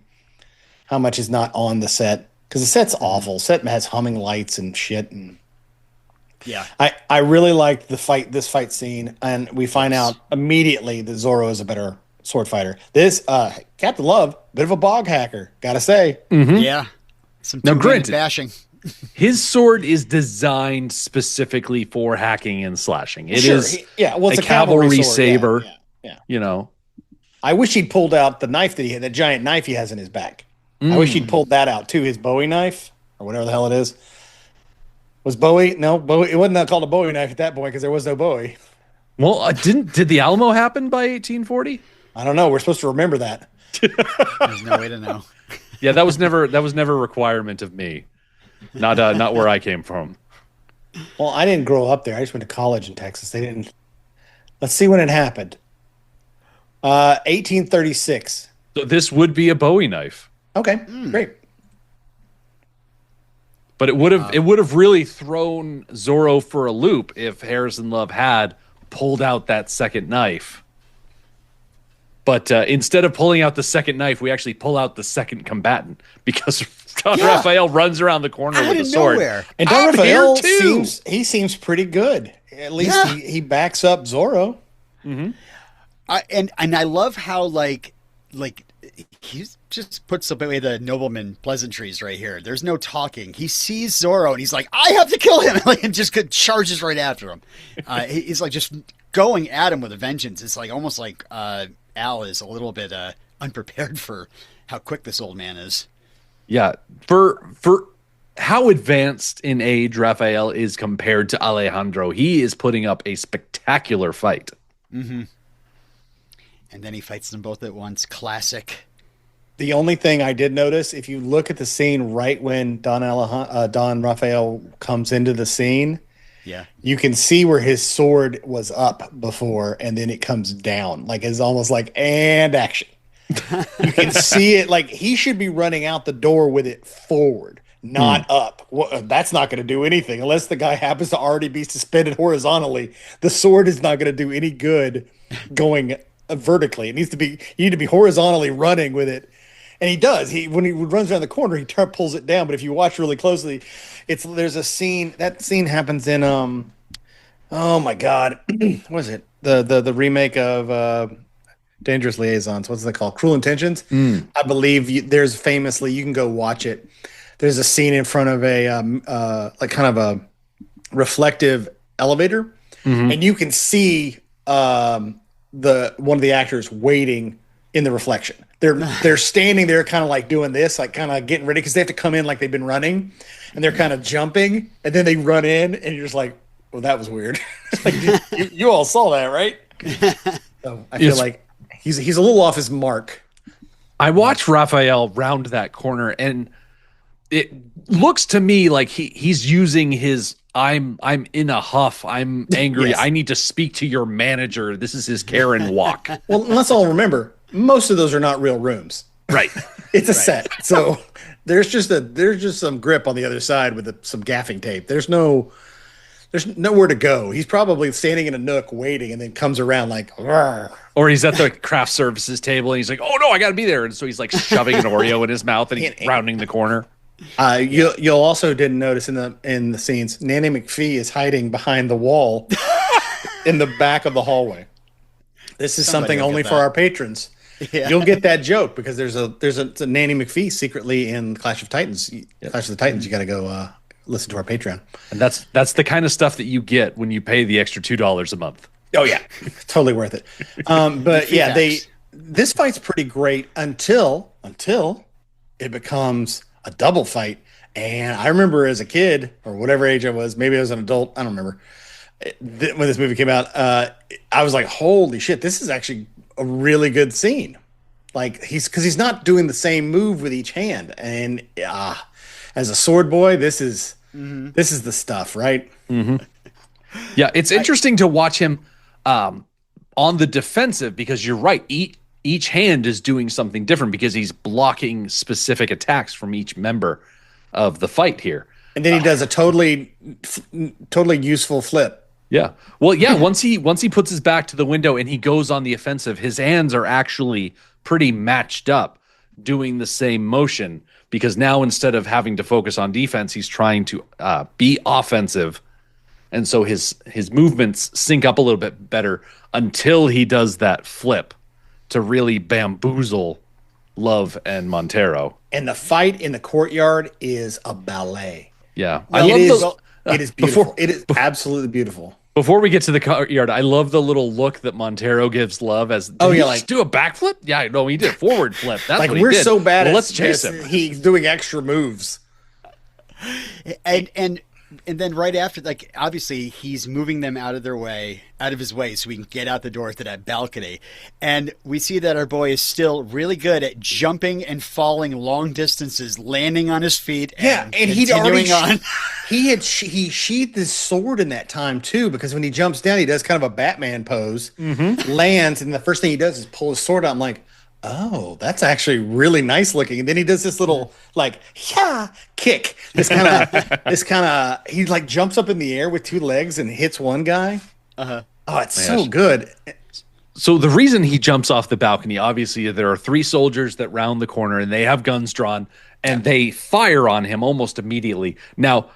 how much is not on the set because the set's awful. Set has humming lights and shit. And Yeah. I really liked this fight scene, and we find out immediately that Zorro is a better sword fighter. This Captain Love, bit of a bog hacker, gotta say. Yeah. Some Now, two-handed granted- bashing. His sword is designed specifically for hacking and slashing. It is Well, it's a a cavalry sword. saber. Yeah. You know, I wish he'd pulled out the knife that he had, that giant knife he has in his back. I wish he'd pulled that out too, his Bowie knife or whatever the hell it is. Was Bowie? No, Bowie. It wasn't called a Bowie knife at that point because there was no Bowie. well, did the Alamo happen by 1840? I don't know. We're supposed to remember that. There's no way to know. Yeah, that was never a requirement of me. Not where I came from. Well, I didn't grow up there. I just went to college in Texas. They didn't. Let's see when it happened. 1836. So this would be a Bowie knife. Okay, great. But it would have really thrown Zorro for a loop if Harrison Love had pulled out that second knife. But instead of pulling out the second knife, we actually pull out the second combatant because Don Raphael runs around the corner Out with a of sword. nowhere. And Don I'm Raphael here too. seems pretty good. At least he backs up Zorro. And I love how like he just puts away the nobleman pleasantries right here. There's no talking. He sees Zorro and he's like, I have to kill him, and just charges right after him. He's like just going at him with a vengeance. It's like almost like Al is a little bit unprepared for how quick this old man is. Yeah, for how advanced in age Raphael is compared to Alejandro, he is putting up a spectacular fight. And then he fights them both at once. Classic. The only thing I did notice, if you look at the scene right when Don Raphael comes into the scene, Yeah. You can see where his sword was up before, and then it comes down. Like it's almost like, and action. You can see it like he should be running out the door with it forward, not up. Well, that's not going to do anything unless the guy happens to already be suspended horizontally. The sword is not going to do any good going vertically. It needs to be, you need to be horizontally running with it. And he does. When he runs around the corner, he pulls it down. But if you watch really closely, there's a scene. That scene happens in oh my god, what is it? The remake of Dangerous Liaisons. What's it called? Cruel Intentions. I believe there's famously, you can go watch it. There's a scene in front of a like kind of a reflective elevator, and you can see one of the actors waiting in the reflection. They're standing there kind of like doing this, like kind of getting ready because they have to come in like they've been running, and they're kind of jumping, and then they run in, and you're just like, well, that was weird. Like, you all saw that, right? So I feel like he's a little off his mark. I watched Raphael round that corner, and it looks to me like he's using his I'm in a huff, I'm angry, Yes. I need to speak to your manager. This is his Karen walk. Well, let's all remember, most of those are not real rooms. Right. It's a set. So there's just some grip on the other side with some gaffing tape. There's nowhere to go. He's probably standing in a nook waiting and then comes around like, "Rawr." Or he's at the craft services table and he's like, oh no, I gotta be there. And so he's like shoving an Oreo in his mouth and he's rounding the corner. You'll also didn't notice in the scenes, Nanny McPhee is hiding behind the wall in the back of the hallway. This is Somebody something will only get for that. our patrons. Yeah. You'll get that joke because there's a Nanny McPhee secretly in Clash of Titans. Clash of the Titans. You got to go listen to our Patreon. And that's the kind of stuff that you get when you pay the extra $2 a month. Oh yeah, totally worth it. But yeah, this fight's pretty great until it becomes a double fight. And I remember as a kid or whatever age I was, maybe I was an adult, I don't remember. When this movie came out, I was like, holy shit, this is actually a really good scene. Like he's not doing the same move with each hand. And as a sword boy, this is the stuff, right? Yeah, it's interesting to watch him on the defensive because you're right. Each hand is doing something different because he's blocking specific attacks from each member of the fight here. And then he does a totally useful flip. Yeah. Well, yeah, once he puts his back to the window and he goes on the offensive, his hands are actually pretty matched up doing the same motion because now instead of having to focus on defense, he's trying to be offensive. And so his movements sync up a little bit better until he does that flip to really bamboozle Love and Montero. And the fight in the courtyard is a ballet. Yeah. It is beautiful. It is absolutely beautiful. Before we get to the courtyard, I love the little look that Montero gives Love as, did he just do a backflip? Yeah, no, he did a forward flip. That's like what he we're did. so bad at let's chase this, him. He's doing extra moves. And then right after, like, obviously he's moving them out of his way so we can get out the door to that balcony. And we see that our boy is still really good at jumping and falling long distances, landing on his feet. And he'd already on. he sheathed his sword in that time too, because when he jumps down, he does kind of a Batman pose, lands, and the first thing he does is pull his sword out. I'm like, oh, that's actually really nice looking. And then he does this little kick. This kind of he like jumps up in the air with two legs and hits one guy. Oh, it's so good. So the reason he jumps off the balcony, obviously there are three soldiers that round the corner and they have guns drawn and they fire on him almost immediately. Now,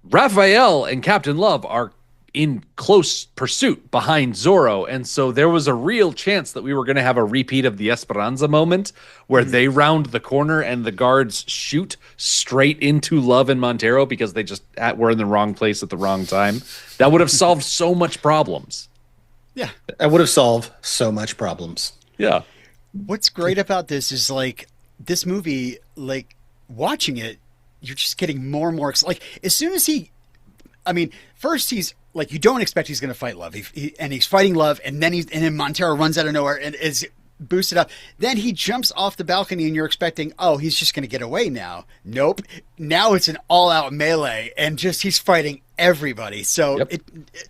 Raphael and Captain Love are in close pursuit behind Zorro. And so there was a real chance that we were going to have a repeat of the Esperanza moment where they round the corner and the guards shoot straight into Love and Montero because they just were in the wrong place at the wrong time. That would have solved so much problems. Yeah. That would have solved so much problems. Yeah. What's great about this is like this movie, like watching it, you're just getting more and more like as soon as first he's like, you don't expect he's going to fight Love, and he's fighting Love, and then Montero runs out of nowhere and is boosted up. Then he jumps off the balcony, and you're expecting, oh, he's just going to get away now. Nope. Now it's an all-out melee, and just he's fighting everybody. So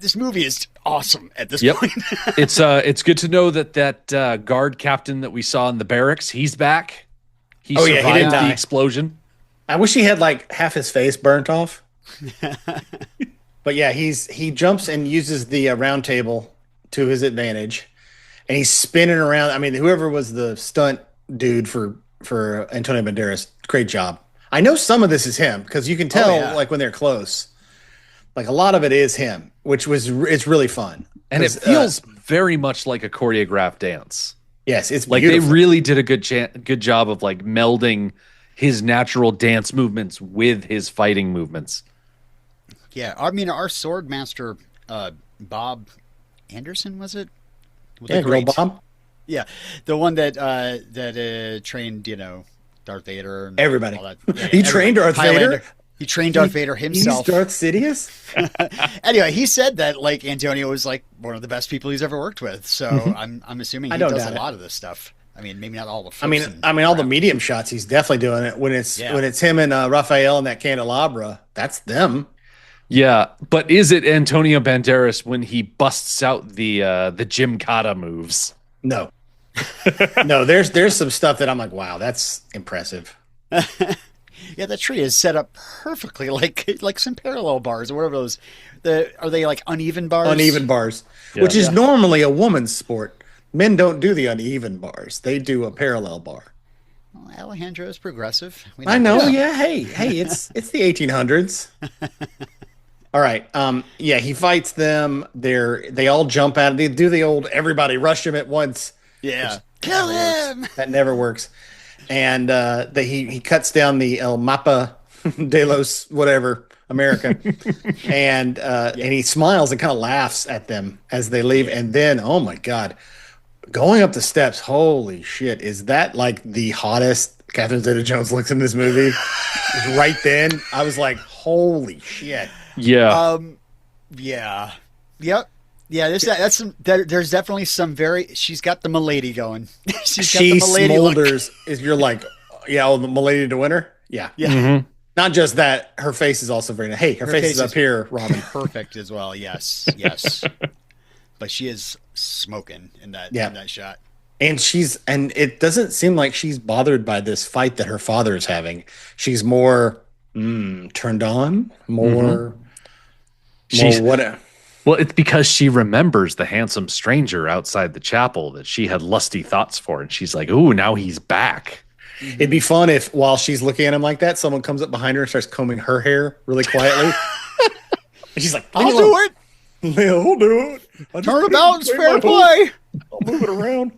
this movie is awesome at this point. It's good to know that guard captain that we saw in the barracks, he's back. He survived he didn't the die. explosion. I wish he had like half his face burnt off. But yeah, he jumps and uses the round table to his advantage, and he's spinning around. I mean, whoever was the stunt dude for Antonio Banderas, great job. I know some of this is him because you can tell like when they're close. Like a lot of it is him, it's really fun. And it feels very much like a choreographed dance. Yes, it's like beautiful. they really did a good job of like melding his natural dance movements with his fighting movements. Yeah, I mean, our sword master, Bob Anderson, was it? Girl Bob. Yeah, the one that trained, Darth Vader. And everybody. All that. Yeah, he trained Darth Vader. He trained Darth Vader himself. He's Darth Sidious. Anyway, he said that like Antonio was like one of the best people he's ever worked with. So I'm assuming he does a lot of this stuff. I mean, maybe not all the. I mean, all the medium shots. He's definitely doing it when it's him and Raphael and that candelabra. That's them. Yeah, but is it Antonio Banderas when he busts out the Gymkata moves? No, no. There's some stuff that I'm like, wow, that's impressive. Yeah, that tree is set up perfectly, like some parallel bars or whatever those. Are they like uneven bars? Uneven bars, which is normally a woman's sport. Men don't do the uneven bars; they do a parallel bar. Well, Alejandro is progressive. I know. Yeah. Hey, it's the 1800s. All right. He fights them. They all jump out. They do the old everybody rush him at once. Yeah. Kill him. That never works. And he cuts down the El Mapa de los whatever America, and he smiles and kind of laughs at them as they leave. And then, oh my God, going up the steps. Holy shit! Is that like the hottest Catherine Zeta-Jones looks in this movie? Right then, I was like, holy shit. Yeah. Yeah. Yep. Yeah. There's definitely some she's got the milady going. She smolders. You're like, the milady to winter. Yeah. Yeah. Mm-hmm. Not just that, her face is also very nice. Hey, her face is up here, Robin. Perfect as well. Yes. Yes. But she is smoking in that shot. And it doesn't seem like she's bothered by this fight that her father is having. She's more turned on, more whatever. Well, it's because she remembers the handsome stranger outside the chapel that she had lusty thoughts for, and she's like, "Ooh, now he's back." It'd be fun if, while she's looking at him like that, someone comes up behind her and starts combing her hair really quietly. And she's like, "I'll do it. I'll do it. Turnabout's fair play. I'll move it around."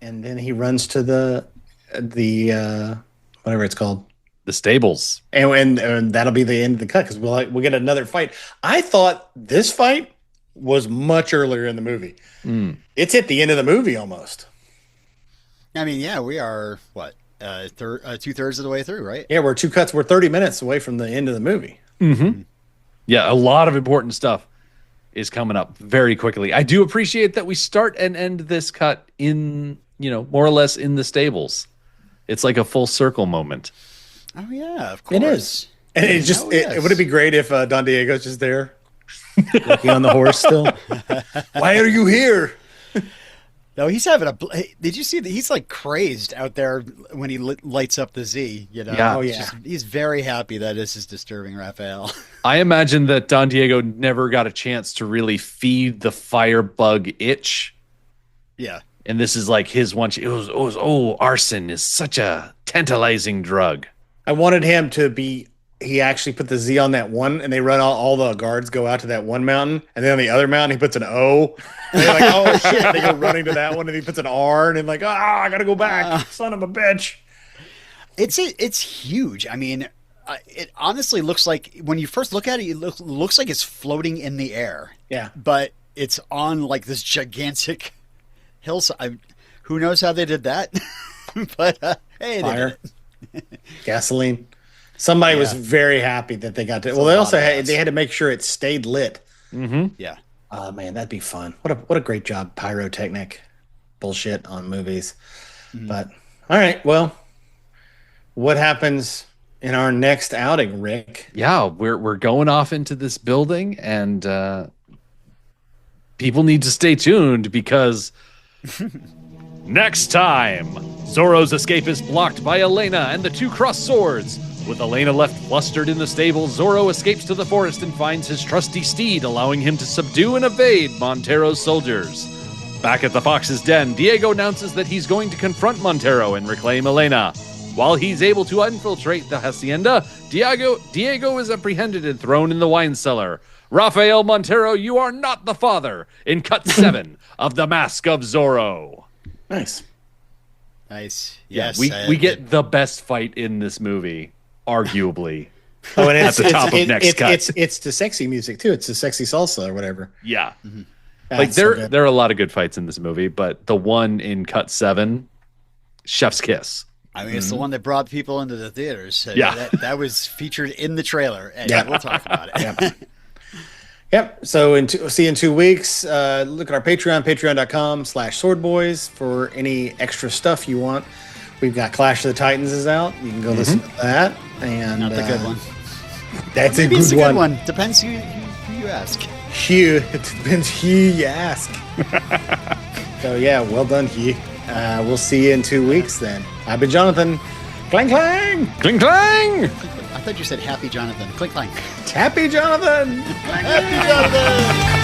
Then he runs to the whatever it's called, the stables, and that'll be the end of the cut because we'll get another fight. I thought this fight was much earlier in the movie. It's at the end of the movie almost. I mean, yeah, we are what 2/3 of the way through, right? Yeah, we're 30 minutes away from the end of the movie. Mm-hmm. Yeah, a lot of important stuff is coming up very quickly. I do appreciate that we start and end this cut in, more or less in the stables. It's like a full circle moment. Oh yeah, of course. It is. And would it be great if Don Diego's just there looking on the horse still? Why are you here? No, he's having did you see that he's like crazed out there when he lights up the Z, Yeah. Oh, yeah. He's very happy that this is disturbing Raphael. I imagine that Don Diego never got a chance to really feed the firebug itch. Yeah. And this is like his one. Arson is such a tantalizing drug. I wanted him to be. He actually put the Z on that one, and they run all the guards go out to that one mountain, and then on the other mountain he puts an O. And they're like, oh shit! They go running to that one, and he puts an R, and then like, I gotta go back, son of a bitch. It's huge. I mean, it honestly looks like when you first look at it, it looks like it's floating in the air. Yeah, but it's on like this gigantic hillside. Who knows how they did that? But hey, fire, they did it. Gasoline. Somebody was very happy that they got to. Well, they also had to make sure it stayed lit. Mm-hmm. Yeah. Oh man, that'd be fun. What a great job, pyrotechnic bullshit on movies. But all right, well, what happens in our next outing, Rick? Yeah, we're going off into this building, and people need to stay tuned because next time, Zorro's escape is blocked by Elena and the two crossed swords. With Elena left flustered in the stable, Zorro escapes to the forest and finds his trusty steed, allowing him to subdue and evade Montero's soldiers. Back at the Fox's Den, Diego announces that he's going to confront Montero and reclaim Elena. While he's able to infiltrate the hacienda, Diego is apprehended and thrown in the wine cellar. Rafael Montero, you are not the father, in cut 7 of The Mask of Zorro. Nice. Nice. Yeah, Yes. we get the best fight in this movie, arguably. Oh, and At the top of next cut. It's the sexy music too. It's the sexy salsa or whatever. Yeah. That's Like so good. there are a lot of good fights in this movie, but the one in cut 7, chef's kiss. I mean, it's the one that brought people into the theaters. So Yeah. that was featured in the trailer, and Yeah. we'll talk about it. Yep. Yep. So see you in 2 weeks. Look at our Patreon, patreon.com/swordboys for any extra stuff you want. We've got Clash of the Titans is out. You can go listen to that. And Not the good one. That's Maybe a it's good a one. good one. Depends who you ask. Hugh. It depends who you ask. So yeah, well done, Hugh. We'll see you in 2 weeks then. I've been Jonathan. Clang clang. Cling clang! I thought you said Happy Jonathan. Click clank. Happy Jonathan. Happy Jonathan.